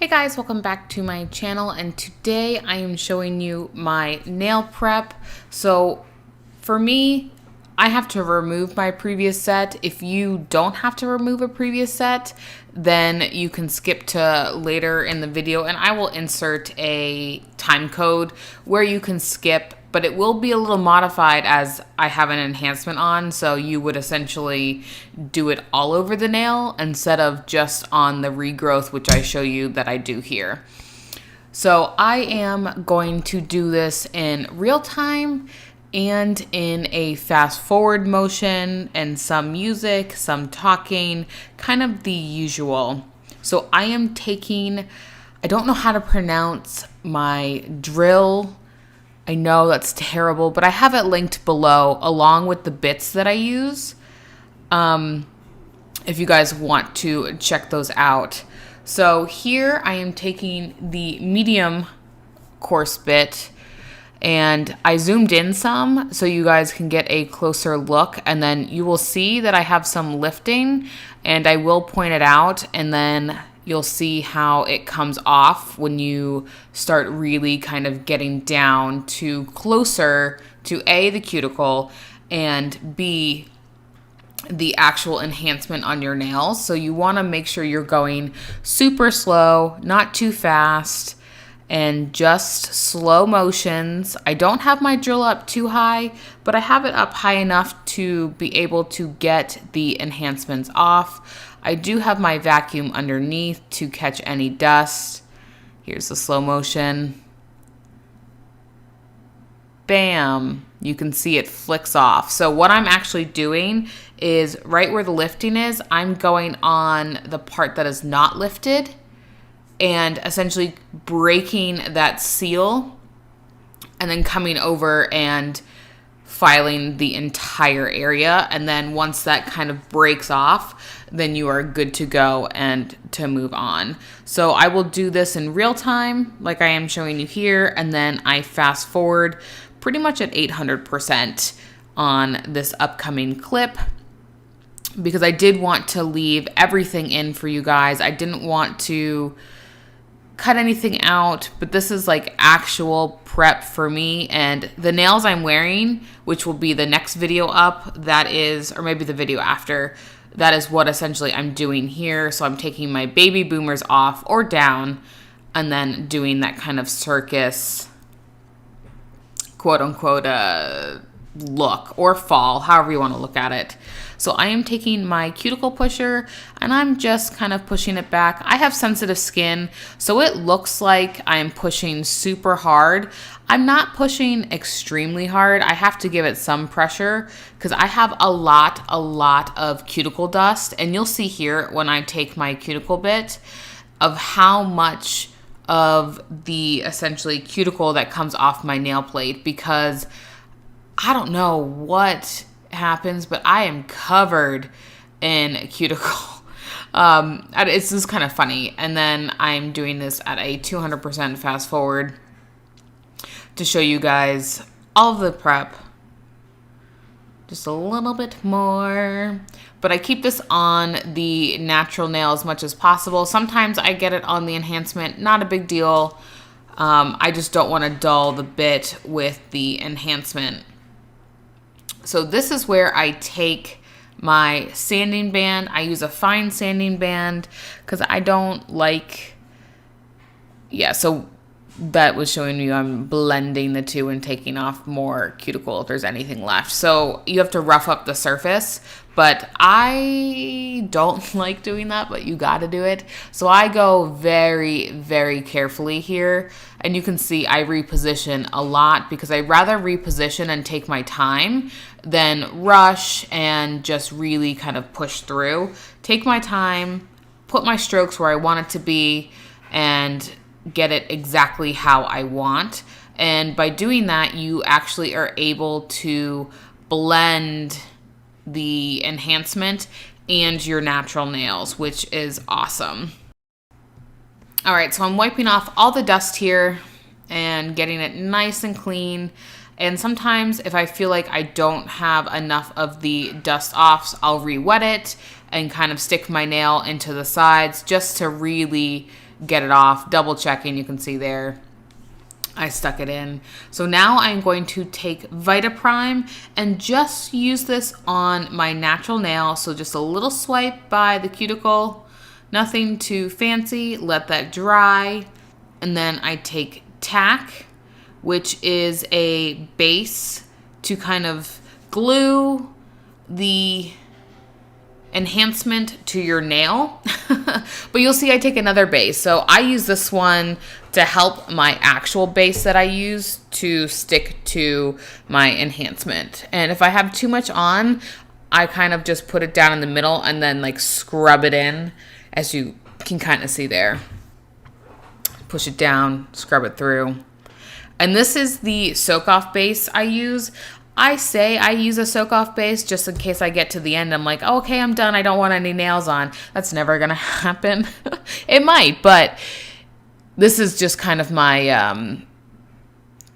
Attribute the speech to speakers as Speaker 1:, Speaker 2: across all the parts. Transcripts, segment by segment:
Speaker 1: Hey guys, welcome back to my channel, and today I am showing you my nail prep. So for me, I have to remove my previous set. If you don't have to remove a previous set, then you can skip to later in the video and I will insert a time code where you can skip, but it will be a little modified as I have an enhancement on, so you would essentially do it all over the nail instead of just on the regrowth, which I show you that I do here. So I am going to do this in real time and in a fast forward motion and some music, some talking, kind of the usual. So I am taking, I don't know how to pronounce my drill. I know that's terrible, but I have it linked below along with the bits that I use. If you guys want to check those out. So here I am taking the medium coarse bit and I zoomed in some so you guys can get a closer look, and then you will see that I have some lifting and I will point it out, and then you'll see how it comes off when you start really kind of getting down to closer to A, the cuticle, and B, the actual enhancement on your nails. So you want to make sure you're going super slow, not too fast, and just slow motions. I don't have my drill up too high, but I have it up high enough to be able to get the enhancements off. I do have my vacuum underneath to catch any dust. Here's the slow motion. Bam! You can see it flicks off. So what I'm actually doing is right where the lifting is, I'm going on the part that is not lifted and essentially breaking that seal and then coming over and filing the entire area. And then once that kind of breaks off, then you are good to go and to move on. So I will do this in real time like I am showing you here, and then I fast forward pretty much at 800% on this upcoming clip because I did want to leave everything in for you guys. I didn't want to cut anything out, but this is like actual prep for me. And the nails I'm wearing, which will be the next video up, that is, or maybe the video after, that is what essentially I'm doing here. So I'm taking my baby boomers off or down and then doing that kind of circus, quote unquote, look or fall, however you want to look at it. So I am taking my cuticle pusher and I'm just kind of pushing it back. I have sensitive skin, so it looks like I'm pushing super hard. I'm not pushing extremely hard. I have to give it some pressure because I have a lot of cuticle dust, and you'll see here when I take my cuticle bit of how much of the essentially cuticle that comes off my nail plate, because I don't know what happens, but I am covered in cuticle. It's just kind of funny. And then I'm doing this at a 200% fast forward to show you guys all of the prep. Just a little bit more. But I keep this on the natural nail as much as possible. Sometimes I get it on the enhancement. Not a big deal. I just don't want to dull the bit with the enhancement. So this is where I take my sanding band. I use a fine sanding band because I don't like, so that was showing you I'm blending the two and taking off more cuticle if there's anything left. So you have to rough up the surface, but I don't like doing that, but you got to do it. So I go very, very carefully here. And you can see I reposition a lot because I rather reposition and take my time than rush and just really kind of push through. Take my time, put my strokes where I want it to be, and get it exactly how I want. And by doing that, you actually are able to blend the enhancement and your natural nails, which is awesome. All right, so I'm wiping off all the dust here and getting it nice and clean. And sometimes if I feel like I don't have enough of the dust off, I'll re-wet it and kind of stick my nail into the sides just to really get it off. Double checking, you can see there. I stuck it in. So now I'm going to take Vitaprime and just use this on my natural nail. So just a little swipe by the cuticle, nothing too fancy, let that dry. And then I take tack, which is a base to kind of glue the enhancement to your nail. But you'll see I take another base. So I use this one to help my actual base that I use to stick to my enhancement. And if I have too much on, I kind of just put it down in the middle and then like scrub it in, as you can kind of see there. Push it down, scrub it through. And this is the soak off base I use. I say I use a soak off base just in case I get to the end. I'm like, oh, okay, I'm done. I don't want any nails on. That's never going to happen. It might, but this is just kind of my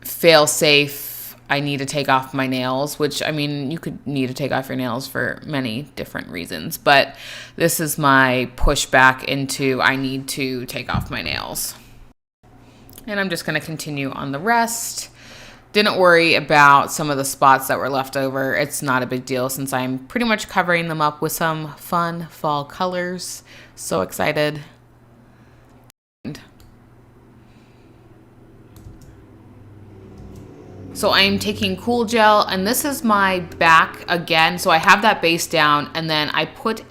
Speaker 1: fail safe. I need to take off my nails, which, I mean, you could need to take off your nails for many different reasons. But this is my pushback into I need to take off my nails. And I'm just going to continue on the rest. Didn't worry about some of the spots that were left over. It's not a big deal since I'm pretty much covering them up with some fun fall colors. So excited. So I'm taking Cool Gel, and this is my back again. So I have that base down, and then I put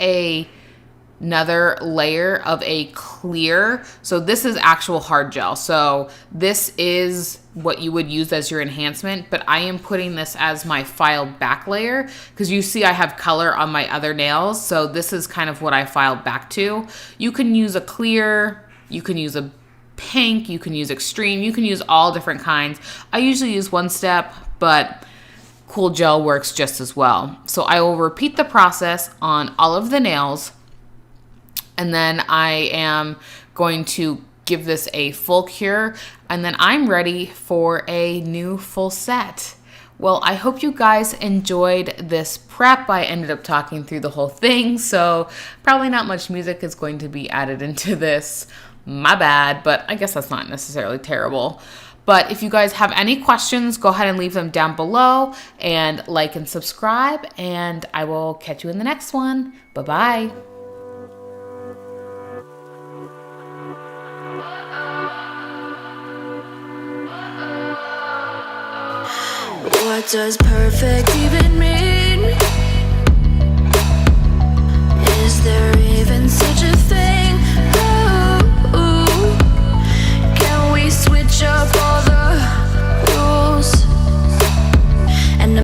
Speaker 1: another layer of a clear. So this is actual hard gel. So this is what you would use as your enhancement, but I am putting this as my filed back layer because you see I have color on my other nails. So this is kind of what I filed back to. You can use a clear, you can use a pink, you can use extreme, you can use all different kinds. I usually use one step, but Cool Gel works just as well. So I will repeat the process on all of the nails. And then I am going to give this a full cure, and then I'm ready for a new full set. Well, I hope you guys enjoyed this prep. I ended up talking through the whole thing, so probably not much music is going to be added into this. My bad, but I guess that's not necessarily terrible. But if you guys have any questions, go ahead and leave them down below, and like and subscribe, and I will catch you in the next one. Bye-bye.
Speaker 2: What does perfect even mean? Is there